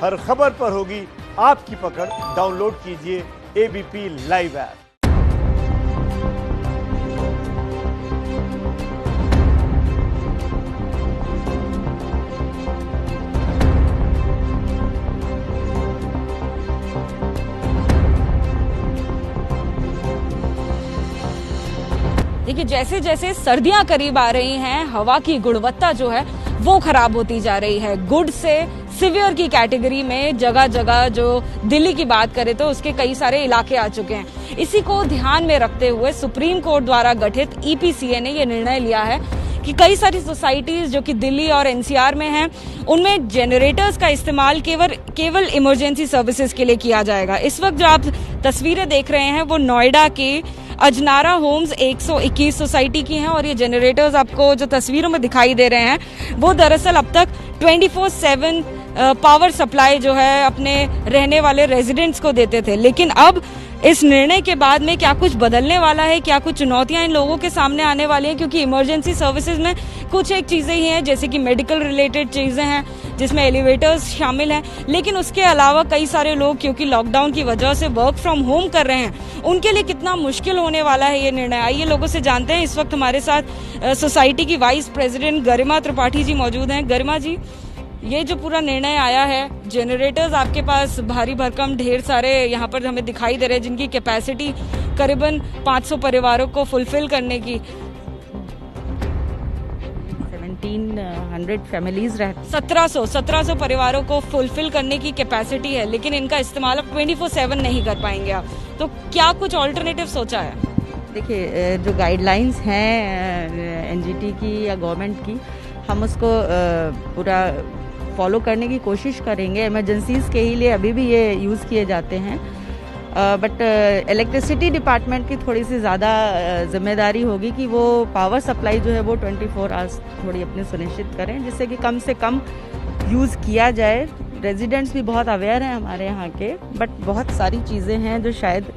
हर खबर पर होगी आपकी पकड़। डाउनलोड कीजिए एबीपी लाइव ऐप। देखिए, जैसे जैसे सर्दियां करीब आ रही हैं, हवा की गुणवत्ता जो है वो खराब होती जा रही है। गुड से सिवियर की कैटेगरी में जगह जगह, जो दिल्ली की बात करें तो उसके कई सारे इलाके आ चुके हैं। इसी को ध्यान में रखते हुए सुप्रीम कोर्ट द्वारा गठित ईपीसीए ने यह निर्णय लिया है कि कई सारी सोसाइटीज जो कि दिल्ली और एनसीआर में हैं, उनमें जनरेटर्स का इस्तेमाल केवल इमरजेंसी सर्विसेज के लिए किया जाएगा। इस वक्त जो आप तस्वीरें देख रहे हैं वो नोएडा के अजनारा होम्स 121 सोसाइटी की हैं और ये जनरेटर्स आपको जो तस्वीरों में दिखाई दे रहे हैं वो दरअसल अब तक 24/7 पावर सप्लाई जो है अपने रहने वाले रेजिडेंट्स को देते थे। लेकिन अब इस निर्णय के बाद में क्या कुछ बदलने वाला है, क्या कुछ चुनौतियां इन लोगों के सामने आने वाली हैं, क्योंकि इमरजेंसी सर्विसेज में कुछ एक चीजें ही हैं जैसे कि मेडिकल रिलेटेड चीजें हैं जिसमें एलिवेटर्स शामिल हैं, लेकिन उसके अलावा कई सारे लोग क्योंकि लॉकडाउन की वजह से वर्क फ्रॉम होम कर रहे हैं, उनके लिए कितना मुश्किल होने वाला है ये निर्णय। आइए लोगों से जानते हैं। इस वक्त हमारे साथ सोसाइटी की वाइस प्रेसिडेंट गरिमा त्रिपाठी जी मौजूद हैं। गरिमा जी, ये जो पूरा निर्णय आया है, जनरेटर्स आपके पास भारी भरकम ढेर सारे यहाँ पर हमें दिखाई दे रहे हैं जिनकी कैपेसिटी करीबन 500 परिवारों को फुलफिल करने की 1700 फैमिलीज रहती, 1700 परिवारों को फुलफिल करने की कैपेसिटी है, लेकिन इनका इस्तेमाल अब 24/7 नहीं कर पाएंगे आप, तो क्या कुछ ऑल्टरनेटिव सोचा है? देखिए, जो गाइडलाइंस हैं एनजीटी की या गवर्नमेंट की, हम उसको पूरा फॉलो करने की कोशिश करेंगे। इमरजेंसीज के ही लिए अभी भी ये यूज़ किए जाते हैं, बट इलेक्ट्रिसिटी डिपार्टमेंट की थोड़ी सी ज़्यादा जिम्मेदारी होगी कि वो पावर सप्लाई जो है वो 24 आवर्स थोड़ी अपनी सुनिश्चित करें, जिससे कि कम से कम यूज़ किया जाए। रेजिडेंट्स भी बहुत अवेयर हैं हमारे यहाँ के, बट बहुत सारी चीज़ें हैं जो शायद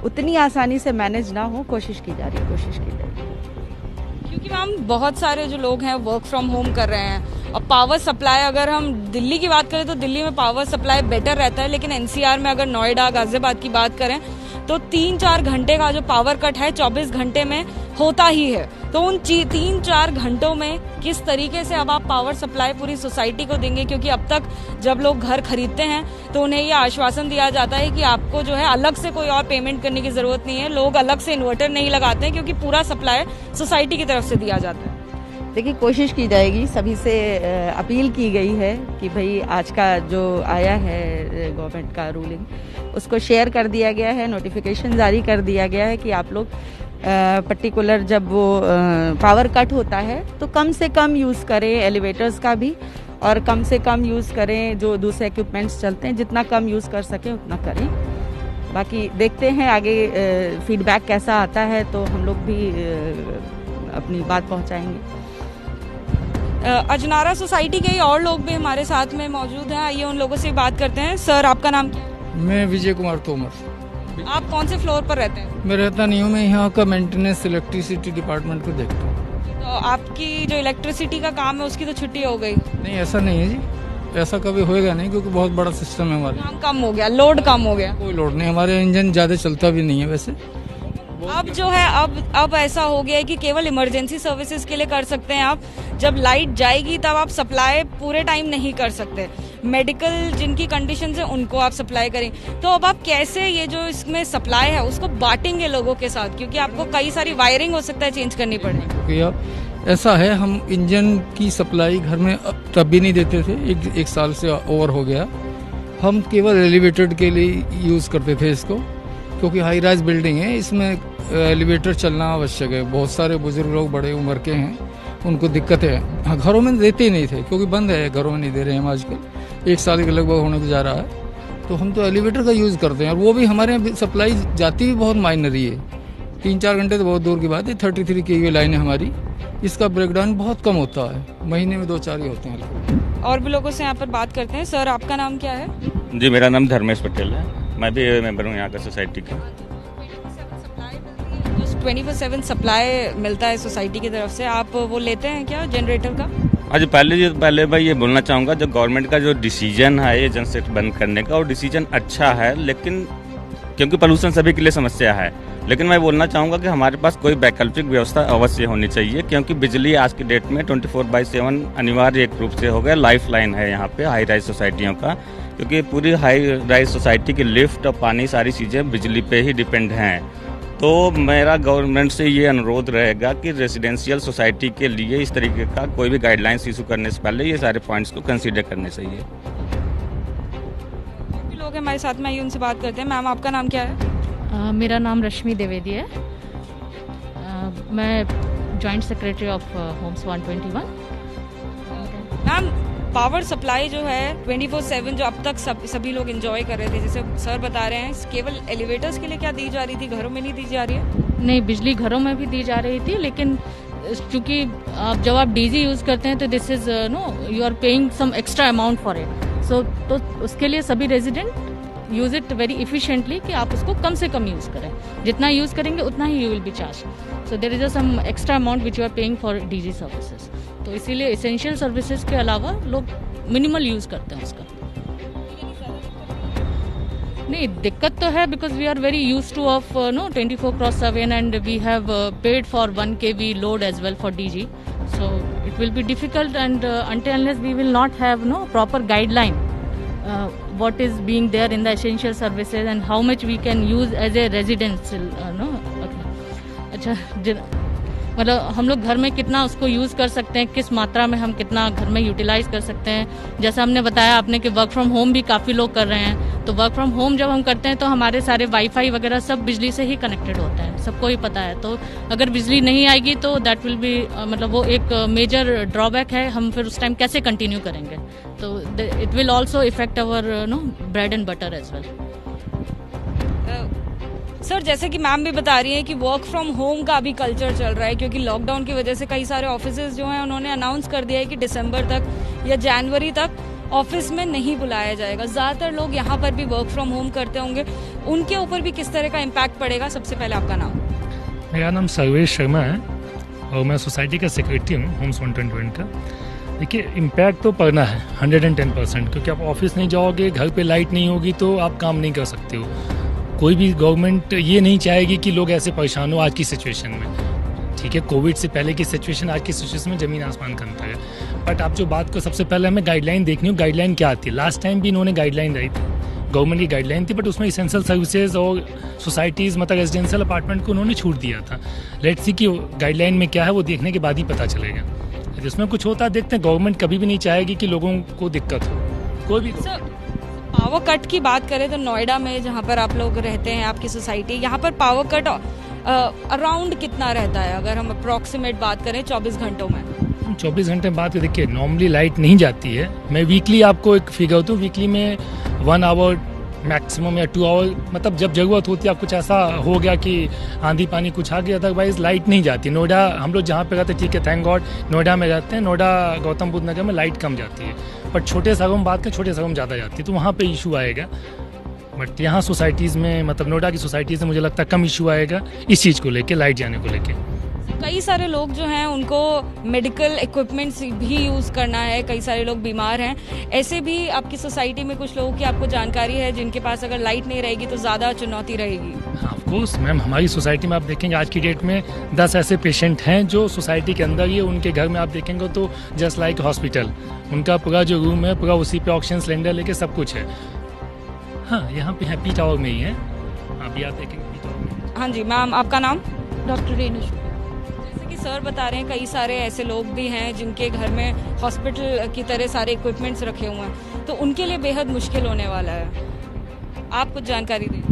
उतनी आसानी से मैनेज ना हो, कोशिश की जा रही है। क्योंकि मैम बहुत सारे जो लोग हैं वर्क फ्रॉम होम कर रहे हैं, और पावर सप्लाई अगर हम दिल्ली की बात करें तो दिल्ली में पावर सप्लाई बेटर रहता है, लेकिन एनसीआर में अगर नोएडा गाजियाबाद की बात करें तो 3-4 घंटे का जो पावर कट है 24 घंटे में होता ही है। तो उन 3-4 घंटों में किस तरीके से अब आप पावर सप्लाई पूरी सोसाइटी को देंगे, क्योंकि अब तक जब लोग घर खरीदते हैं तो उन्हें ये आश्वासन दिया जाता है कि आपको जो है अलग से कोई और पेमेंट करने की जरूरत नहीं है, लोग अलग से इन्वर्टर नहीं लगाते हैं क्योंकि पूरा सप्लाई सोसाइटी की तरफ से दिया जाता है। देखिए, कोशिश की जाएगी, सभी से अपील की गई है कि भाई आज का जो आया है गवर्नमेंट का रूलिंग उसको शेयर कर दिया गया है, नोटिफिकेशन जारी कर दिया गया है कि आप लोग पर्टिकुलर जब वो पावर कट होता है तो कम से कम यूज़ करें एलिवेटर्स का भी, और कम से कम यूज़ करें जो दूसरे इक्विपमेंट्स चलते हैं, जितना कम यूज़ कर सकें उतना करें। बाकी देखते हैं आगे फीडबैक कैसा आता है, तो हम लोग भी अपनी बात पहुंचाएंगे। अजनारा सोसाइटी के और लोग भी हमारे साथ में मौजूद हैं, आइए उन लोगों से बात करते हैं। सर, आपका नाम क्या है? मैं विजय कुमार तोमर। आप कौन से फ्लोर पर रहते हैं? मैं रहता नहीं हूँ, मैं यहाँ का मेंटेनेंस इलेक्ट्रिसिटी डिपार्टमेंट को देखता हूँ। तो आपकी जो इलेक्ट्रिसिटी का काम है उसकी तो छुट्टी हो गई? नहीं, ऐसा नहीं है जी, ऐसा कभी होएगा नहीं, क्योंकि बहुत बड़ा सिस्टम है हमारे। काम कम हो गया, लोड कम हो गया? कोई लोड नहीं, हमारे इंजन ज्यादा चलता भी नहीं है वैसे। अब जो है अब ऐसा हो गया है कि केवल इमरजेंसी सर्विसेज के लिए कर सकते हैं आप। जब लाइट जाएगी तब आप सप्लाई पूरे टाइम नहीं कर सकते। मेडिकल जिनकी कंडीशन है उनको आप सप्लाई करें, तो अब आप कैसे ये जो इसमें सप्लाई है उसको बांटेंगे लोगों के साथ, क्योंकि आपको कई सारी वायरिंग हो सकता है चेंज करनी पड़ेगी। ऐसा है, हम इंजन की सप्लाई घर में तब भी नहीं देते थे, एक साल से ओवर हो गया। हम केवल एलिवेटेड के लिए यूज़ करते थे इसको, क्योंकि हाई राइज बिल्डिंग है, इसमें एलिवेटर चलना आवश्यक है। बहुत सारे बुजुर्ग लोग बड़े उम्र के हैं, उनको दिक्कत है। हाँ, घरों में देते ही नहीं थे क्योंकि बंद है, घरों में नहीं दे रहे हैं हम आजकल, 1 साल के लगभग होने को जा रहा है। तो हम तो एलिवेटर का यूज़ करते हैं, और वो भी हमारे यहाँ सप्लाई जाती भी बहुत माइनर ही है, 3-4 घंटे तो बहुत दूर की बात है। 33 की लाइन है हमारी, इसका ब्रेकडाउन बहुत कम होता है, महीने में 2-4 ही होते हैं। और भी लोगों से यहाँ पर बात करते हैं। सर, आपका नाम क्या है? जी, मेरा नाम धर्मेश पटेल है, मैं भी मेंबर हूँ यहाँ का सोसाइटी का। 24/7 सप्लाई मिलता है सोसाइटी की तरफ से, आप वो लेते हैं क्या जनरेटर का? आज पहले भाई ये बोलना चाहूँगा, जो गवर्नमेंट का जो डिसीजन है ये जनसेट बंद करने का, वो डिसीजन अच्छा है, लेकिन क्योंकि पोल्यूशन सभी के लिए समस्या है, लेकिन मैं बोलना चाहूँगा कि हमारे पास कोई वैकल्पिक व्यवस्था अवश्य होनी चाहिए, क्योंकि बिजली आज की डेट में 24/7 अनिवार्य एक रूप से हो गया, लाइफ लाइन है यहाँ पे हाई राइज सोसाइटियों का, क्योंकि पूरी हाई राइज सोसाइटी की लिफ्ट और पानी सारी चीज़ें बिजली पे ही डिपेंड हैं। तो मेरा गवर्नमेंट से ये अनुरोध रहेगा कि रेजिडेंशियल सोसाइटी के लिए इस तरीके का कोई भी गाइडलाइंस इशू करने से पहले ये सारे पॉइंट्स को कंसीडर करने चाहिए। लोग हमारे साथ में आइए, उनसे बात करते हैं। मैम, आपका नाम क्या है? मेरा नाम रश्मि द्विवेदी है। मैं joint secretary of homes 121। Ma'am, power supply जो है 24/7 जो अब तक सभी लोग एंजॉय कर रहे थे, जैसे सर बता रहे हैं, केवल एलिवेटर्स के लिए क्या दी जा रही थी, घरों में नहीं दी जा रही है? नहीं, बिजली घरों में भी दी जा रही थी, लेकिन चूंकि जब आप डीजी यूज करते हैं तो this is you are paying some extra amount for it. So तो उसके लिए सभी resident use it very efficiently कि आप उसको कम से कम यूज करें, जितना यूज करेंगे उतना ही you will be charge. So there is some extra amount which you are paying for DG services. तो इसीलिए इसेंशियल सर्विसेज के अलावा लोग मिनिमल यूज करते हैं उसका। नहीं, दिक्कत तो है because we are very used to of 24/7 and we have paid for 1 kV load as well for DG. So it will be difficult, and until unless we will not have proper guideline what is being there in the essential services and how much we can use as a residential अच्छा, मतलब हम लोग घर में कितना उसको use कर सकते हैं, किस मात्रा में हम कितना घर में यूटिलाइज कर सकते हैं। जैसा हमने बताया आपने कि वर्क फ्रॉम होम भी काफ़ी लोग कर रहे हैं, तो वर्क फ्रॉम होम जब हम करते हैं तो हमारे सारे वाईफाई वगैरह सब बिजली से ही कनेक्टेड होते हैं, सबको ही पता है। तो अगर बिजली नहीं आएगी तो दैट विल बी मतलब वो एक मेजर ड्रॉबैक है, हम फिर उस टाइम कैसे कंटिन्यू करेंगे। तो it will also effect our bread and butter as well. Sir, जैसे कि मैम भी बता रही हैं कि वर्क फ्रॉम होम का अभी कल्चर चल रहा है, क्योंकि लॉकडाउन की वजह से कई सारे ऑफिसेज जो हैं उन्होंने अनाउंस कर दिया है कि दिसंबर तक या जनवरी तक ऑफिस में नहीं बुलाया जाएगा। ज़्यादातर लोग यहाँ पर भी वर्क फ्रॉम होम करते होंगे, उनके ऊपर भी किस तरह का इम्पैक्ट पड़ेगा? सबसे पहले आपका नाम? मेरा नाम सर्वेश शर्मा है और मैं सोसाइटी का सेक्रेटरी हूँ होम्स 121 का। देखिए, इम्पैक्ट तो पड़ना है 110%, क्योंकि आप ऑफिस नहीं जाओगे, घर पे लाइट नहीं होगी तो आप काम नहीं कर सकते हो। कोई भी गवर्नमेंट ये नहीं चाहेगी कि लोग ऐसे परेशान हो आज की सिचुएशन में। ठीक है, कोविड से पहले की सिचुएशन आज की सिचुएशन में ज़मीन आसमान का अंतर है। बट आप जो बात को सबसे पहले हमें गाइडलाइन देखनी हो, गाइडलाइन क्या आती है। लास्ट टाइम भी इन्होंने गाइडलाइन दी थी, गवर्नमेंट की गाइडलाइन थी, बट उसमें इसेंशियल सर्विसेज और सोसाइटीज़ मतलब रेजिडेंशियल अपार्टमेंट को उन्होंने छूट दिया था। लेट्स सी कि गाइडलाइन में क्या है, वो देखने के बाद ही पता चलेगा। जिसमें कुछ होता है देखते हैं। गवर्नमेंट कभी भी नहीं चाहेगी कि लोगों को दिक्कत हो, कोई भी। पावर कट की बात करें तो नोएडा में जहाँ पर आप लोग रहते हैं, आपकी सोसाइटी, यहाँ पर पावर कट अराउंड कितना रहता है अगर हम अप्रॉक्सीमेट बात करें 24 घंटों में? 24 घंटे बाद देखिए नॉर्मली लाइट नहीं जाती है। मैं वीकली आपको एक फिगर दूँ, वीकली में 1 आवर मैक्सिमम या 2 आवर, मतलब जब ज़रूरत होती है, कुछ ऐसा हो गया कि आंधी पानी कुछ आ गया, अदरवाइज लाइट नहीं जाती। नोएडा हम लोग जहाँ पे रहते हैं, ठीक है, थैंक गॉड नोएडा में रहते हैं, नोएडा गौतम बुद्ध नगर में लाइट कम जाती है, बट छोटे शहरों में बात करें, छोटे शहरों में ज़्यादा जाती है, तो वहाँ पे इशू आएगा। बट यहाँ सोसाइटीज़ में, मतलब नोएडा की सोसाइटीज़ में मुझे लगता है कम इशू आएगा इस चीज़ को लेके, लाइट जाने को लेके। कई सारे लोग जो हैं उनको मेडिकल इक्विपमेंट्स भी यूज़ करना है, कई सारे लोग बीमार हैं। ऐसे भी आपकी सोसाइटी में कुछ लोगों की आपको जानकारी है जिनके पास अगर लाइट नहीं रहेगी तो ज़्यादा चुनौती रहेगी? हाँ, ऑफ कोर्स मैम, हमारी सोसाइटी में आप देखेंगे आज की डेट में 10 ऐसे पेशेंट हैं जो सोसाइटी के अंदर ही है। उनके घर में आप देखेंगे तो जस्ट लाइक हॉस्पिटल, उनका पूरा जो रूम है पूरा उसी पे ऑक्सीजन सिलेंडर लेके सब कुछ है। हाँ, यहाँ पे है पी टावर में ही है, अभी आप देखेंगे पी टावर में। हाँ जी मैम, आपका नाम? डॉक्टर रेणु। जैसे कि सर बता रहे हैं कई सारे ऐसे लोग भी हैं जिनके घर में हॉस्पिटल की तरह सारे इक्विपमेंट्स रखे हुए हैं, तो उनके लिए बेहद मुश्किल होने वाला है। आप कुछ जानकारी दें।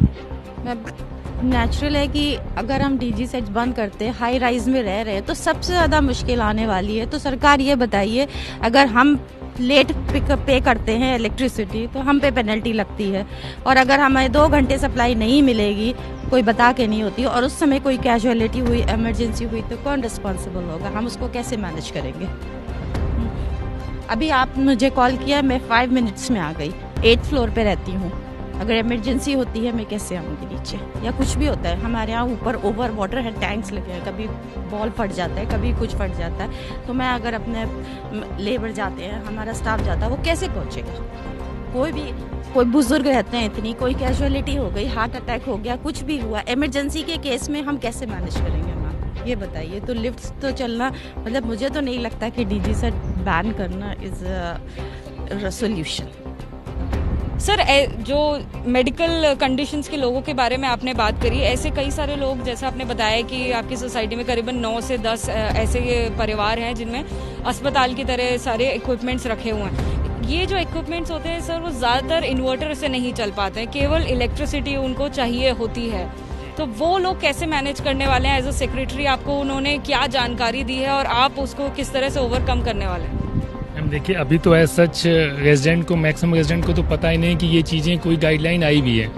नेचुरल है कि अगर हम डीजी सेट्स बंद करते हैं, हाई राइज में रह रहे हैं, तो सबसे ज़्यादा मुश्किल आने वाली है। तो सरकार ये बताइए, अगर हम लेट पे करते हैं इलेक्ट्रिसिटी तो हम पे पेनल्टी लगती है, और अगर हमें 2 घंटे सप्लाई नहीं मिलेगी, कोई बता के नहीं होती, और उस समय कोई कैजुअलिटी हुई, इमरजेंसी हुई, तो कौन रिस्पॉन्सिबल होगा? हम उसको कैसे मैनेज करेंगे? अभी आप मुझे कॉल किया, मैं 5 मिनट्स में आ गई, 8th फ्लोर पे रहती हूँ, अगर इमरजेंसी होती है मैं कैसे आऊँगी नीचे, या कुछ भी होता है हमारे यहाँ ऊपर ओवर वाटर है, टैंक्स लगे हैं, कभी बॉल फट जाता है, कभी कुछ फट जाता है, तो मैं अगर अपने लेबर जाते हैं, हमारा स्टाफ जाता है, वो कैसे पहुँचेगा? कोई बुजुर्ग रहते हैं इतनी, कोई कैजुअलिटी हो गई, हार्ट अटैक हो गया, कुछ भी हुआ, इमरजेंसी के केस में हम कैसे मैनेज करेंगे मैम, ये बताइए। तो लिफ्ट तो चलना, मतलब मुझे तो नहीं लगता कि डीजी से बैन करना इज सोल्यूशन। सर जो मेडिकल कंडीशंस के लोगों के बारे में आपने बात करी, ऐसे कई सारे लोग, जैसा आपने बताया कि आपकी सोसाइटी में करीबन 9 से 10 ऐसे परिवार हैं जिनमें अस्पताल की तरह सारे इक्विपमेंट्स रखे हुए हैं। ये जो इक्विपमेंट्स होते हैं सर, वो ज़्यादातर इन्वर्टर से नहीं चल पाते हैं, केवल इलेक्ट्रिसिटी उनको चाहिए होती है। तो वो लोग कैसे मैनेज करने वाले हैं? एज अ सेक्रेटरी आपको उन्होंने क्या जानकारी दी है और आप उसको किस तरह से ओवरकम करने वाले हैं? मैम देखिए, अभी तो एज सच रेजिडेंट को, मैक्सिमम रेजिडेंट को तो पता ही नहीं कि ये चीज़ें कोई गाइडलाइन आई भी है।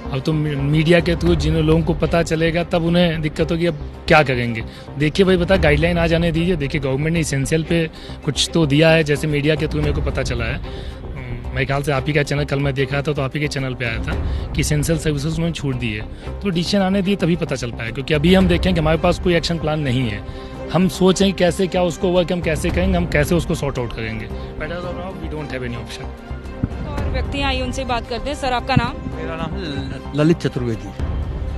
अब तो मीडिया के थ्रू जिन लोगों को पता चलेगा तब उन्हें दिक्कत होगी, अब क्या करेंगे। देखिए भाई, बता गाइडलाइन आ जाने दीजिए। देखिए गवर्नमेंट ने इसेंशियल पे कुछ तो दिया है, जैसे मीडिया के थ्रू मेरे को पता चला है, मेरे ख्याल से आप ही का चैनल, कल मैं देख रहा था तो आप ही के चैनल पे आया था कि इसेंशियल सर्विसेज में छूट दी है। तो डिसीजन आने दिए तभी पता चल पाया, क्योंकि अभी हम देखें कि हमारे पास कोई एक्शन प्लान नहीं है। हम सोचें कि कैसे क्या उसको ओवरकम कैसे करेंगे, हम कैसे उसको सॉर्ट आउट करेंगे, but as of now we don't have any option. और व्यक्ति आई उनसे बात करते हैं। सर आपका नाम? मेरा नाम है ललित चतुर्वेदी।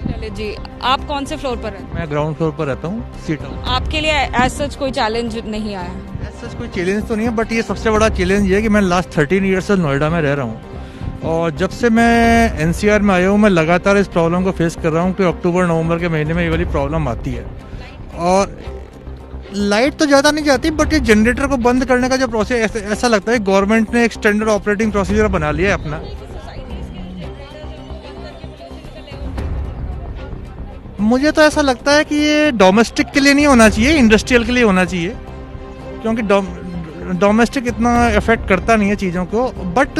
ललित जी, आप कौन से फ्लोर पर रहते हैं? मैं ग्राउंड फ्लोर पर रहता हूँ, सी टाउन। आपके लिए एज सच कोई चैलेंज नहीं आया? एज सच कोई चैलेंज तो नहीं है, बट ये सबसे बड़ा चैलेंज ये है कि मैं लास्ट 13 ईयर से नोएडा में रह रहा हूँ, और जब से मैं एनसीआर में आया हूँ मैं लगातार इस प्रॉब्लम को फेस कर रहा हूँ कि अक्टूबर नवंबर के महीने में ये वाली प्रॉब्लम आती है। और लाइट तो ज़्यादा नहीं जाती, बट ये जनरेटर को बंद करने का जो प्रोसेस, ऐसा लगता है गवर्नमेंट ने एक स्टैंडर्ड ऑपरेटिंग प्रोसीजर बना लिया है अपना। मुझे तो ऐसा लगता है कि ये डोमेस्टिक के लिए नहीं होना चाहिए, इंडस्ट्रियल के लिए होना चाहिए, क्योंकि डोमेस्टिक इतना इफेक्ट करता नहीं है चीज़ों को। बट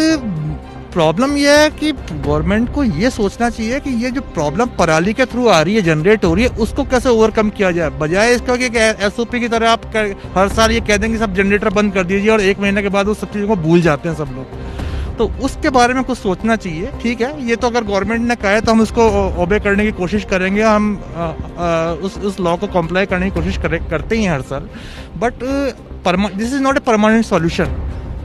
प्रॉब्लम यह है कि गवर्नमेंट को ये सोचना चाहिए कि ये जो प्रॉब्लम पराली के थ्रू आ रही है, जनरेट हो रही है, उसको कैसे ओवरकम किया जाए, बजाय इसका कि एसओपी की तरह आप हर साल ये कह देंगे सब जनरेटर बंद कर दीजिए और 1 महीने के बाद उस सब चीज़ों को भूल जाते हैं सब लोग। तो उसके बारे में कुछ सोचना चाहिए। ठीक है, ये तो अगर गवर्नमेंट ने कहा है तो हम उसको ओबे करने की कोशिश करेंगे, हम उस लॉ को कंप्लाई करने की कोशिश करते ही हैं हर साल, but this is not a permanent solution.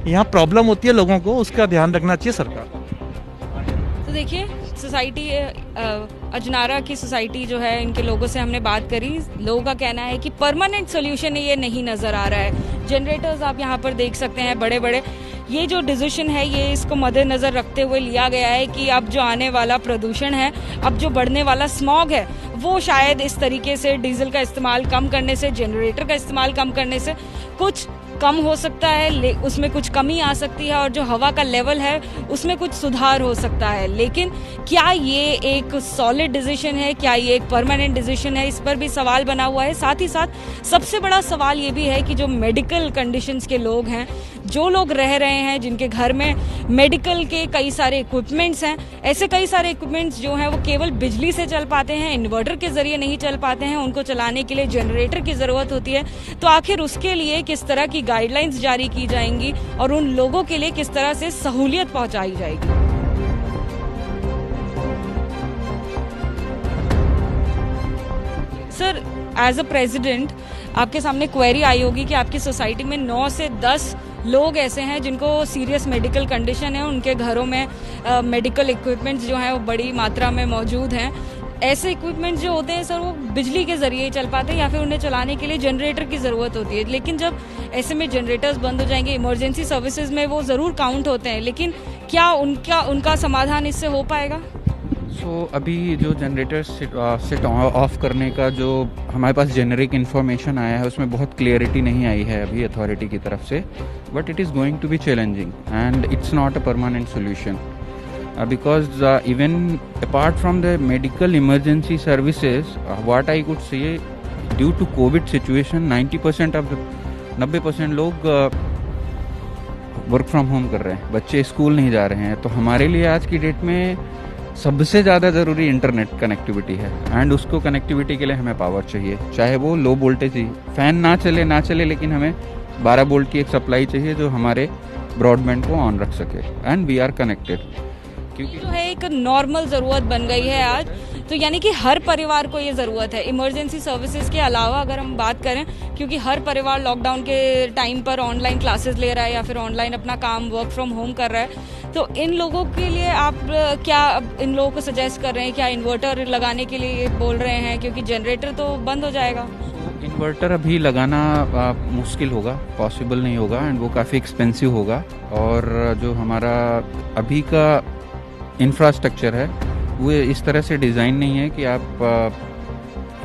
यहाँ प्रॉब्लम होती है लोगों को, उसका ध्यान रखना चाहिए सरकार। तो देखिए, सोसाइटी अजनारा की सोसाइटी जो है, इनके लोगों से हमने बात करी। लोगों का कहना है कि परमानेंट सोल्यूशन ये नहीं नज़र आ रहा है। जनरेटर्स आप यहाँ पर देख सकते हैं बड़े बड़े। ये जो डिसीजन है ये इसको मद्देनजर रखते हुए लिया गया है कि अब जो आने वाला प्रदूषण है, अब जो बढ़ने वाला स्मॉग है, वो शायद इस तरीके से डीजल का इस्तेमाल कम करने से, जनरेटर का इस्तेमाल कम करने से कुछ कम हो सकता है, उसमें कुछ कमी आ सकती है, और जो हवा का लेवल है उसमें कुछ सुधार हो सकता है। लेकिन क्या ये एक सॉलिड डिसीजन है, क्या ये एक परमानेंट डिसीजन है, इस पर भी सवाल बना हुआ है। साथ ही साथ सबसे बड़ा सवाल ये भी है कि जो मेडिकल कंडीशंस के लोग हैं, जो लोग रह रहे हैं, जिनके घर में मेडिकल के कई सारे इक्विपमेंट्स हैं, ऐसे कई सारे इक्विपमेंट्स जो हैं वो केवल बिजली से चल पाते हैं, इन्वर्टर के जरिए नहीं चल पाते हैं, उनको चलाने के लिए जनरेटर की ज़रूरत होती है। तो आखिर उसके लिए किस तरह की गाइडलाइंस जारी की जाएंगी और उन लोगों के लिए किस तरह से सहूलियत पहुंचाई जाएगी? सर, एज अ प्रेसिडेंट आपके सामने क्वेरी आई होगी कि आपकी सोसाइटी में 9 से 10 लोग ऐसे हैं जिनको सीरियस मेडिकल कंडीशन है, उनके घरों में मेडिकल इक्विपमेंट्स जो हैं वो बड़ी मात्रा में मौजूद हैं। ऐसे इक्विपमेंट्स जो होते हैं सर, वो बिजली के जरिए ही चल पाते हैं या फिर उन्हें चलाने के लिए जनरेटर की ज़रूरत होती है। लेकिन जब ऐसे में जनरेटर्स बंद हो जाएंगे, इमरजेंसी सर्विसेज में वो ज़रूर काउंट होते हैं, लेकिन क्या उनका समाधान इससे हो पाएगा? अभी जो जनरेटर सेट ऑफ करने का जो हमारे पास जेनरिक इन्फॉर्मेशन आया है उसमें बहुत क्लियरिटी नहीं आई है अभी अथॉरिटी की तरफ से, but it is going to be challenging and it's not a permanent solution because even apart from the medical emergency services, what I could say, due to COVID situation 90% लोग work from home कर रहे हैं, बच्चे school नहीं जा रहे हैं। तो हमारे लिए आज की डेट में सबसे ज़्यादा ज़रूरी इंटरनेट कनेक्टिविटी है, एंड उसको कनेक्टिविटी के लिए हमें पावर चाहिए, चाहे वो लो वोल्टेज ही, फैन ना चले लेकिन हमें 12 वोल्ट की एक सप्लाई चाहिए जो हमारे ब्रॉडबैंड को ऑन रख सके, एंड वी आर कनेक्टेड। क्योंकि जो है एक नॉर्मल ज़रूरत बन गई है आज, तो यानी कि हर परिवार को ये ज़रूरत है। इमरजेंसी सर्विसेज के अलावा अगर हम बात करें, क्योंकि हर परिवार लॉकडाउन के टाइम पर ऑनलाइन क्लासेस ले रहा है या फिर ऑनलाइन अपना काम वर्क फ्रॉम होम कर रहा है, तो इन लोगों के लिए आप क्या इन लोगों को सजेस्ट कर रहे हैं? क्या इन्वर्टर लगाने के लिए बोल रहे हैं, क्योंकि जनरेटर तो बंद हो जाएगा? इन्वर्टर अभी लगाना मुश्किल होगा, पॉसिबल नहीं होगा एंड वो काफ़ी एक्सपेंसिव होगा। और जो हमारा अभी का इंफ्रास्ट्रक्चर है वो इस तरह से डिज़ाइन नहीं है कि आप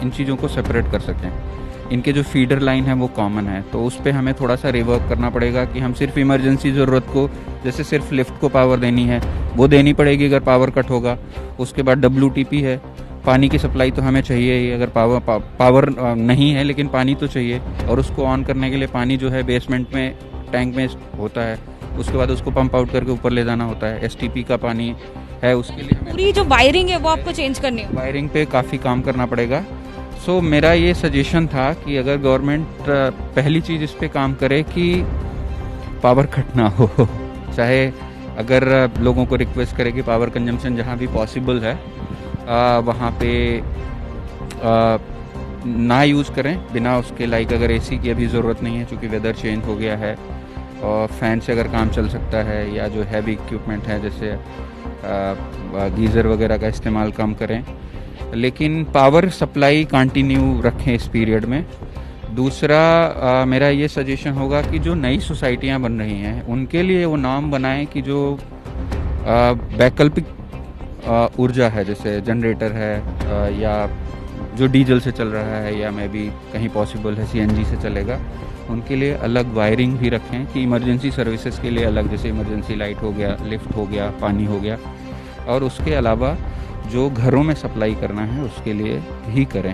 इन चीज़ों को सेपरेट कर सकें। इनके जो फीडर लाइन है वो कॉमन है, तो उस पर हमें थोड़ा सा रिवर्क करना पड़ेगा कि हम सिर्फ इमरजेंसी ज़रूरत को, जैसे सिर्फ लिफ्ट को पावर देनी है वो देनी पड़ेगी अगर पावर कट होगा। उसके बाद WTP है, पानी की सप्लाई तो हमें चाहिए ही, अगर पावर नहीं है लेकिन पानी तो चाहिए, और उसको ऑन करने के लिए पानी जो है बेसमेंट में टैंक में होता है, उसके बाद उसको पंप आउट करके ऊपर ले जाना होता है। STP का पानी है, उसके लिए हमें पूरी जो वायरिंग है वो आपको चेंज करनी है। वायरिंग पे काफ़ी काम करना पड़ेगा। सो मेरा ये सजेशन था कि अगर गवर्नमेंट पहली चीज़ इस पे काम करे कि पावर कट ना हो, चाहे अगर लोगों को रिक्वेस्ट करे कि पावर कंजम्पशन जहाँ भी पॉसिबल है वहाँ पे ना यूज़ करें बिना उसके, लाइक अगर AC की अभी ज़रूरत नहीं है क्योंकि वेदर चेंज हो गया है, और फैन से अगर काम चल सकता है, या जो हैवी इक्विपमेंट है जैसे गीज़र वगैरह का इस्तेमाल कम करें, लेकिन पावर सप्लाई कंटिन्यू रखें इस पीरियड में। दूसरा मेरा ये सजेशन होगा कि जो नई सोसाइटियाँ बन रही हैं उनके लिए वो नाम बनाएं कि जो वैकल्पिक ऊर्जा है, जैसे जनरेटर है या जो डीजल से चल रहा है, या मे बी कहीं पॉसिबल है CNG से चलेगा, उनके लिए अलग वायरिंग भी रखें कि इमरजेंसी सर्विसेज के लिए अलग, जैसे इमरजेंसी लाइट हो गया, लिफ्ट हो गया, पानी हो गया, और उसके अलावा जो घरों में सप्लाई करना है उसके लिए ही करें।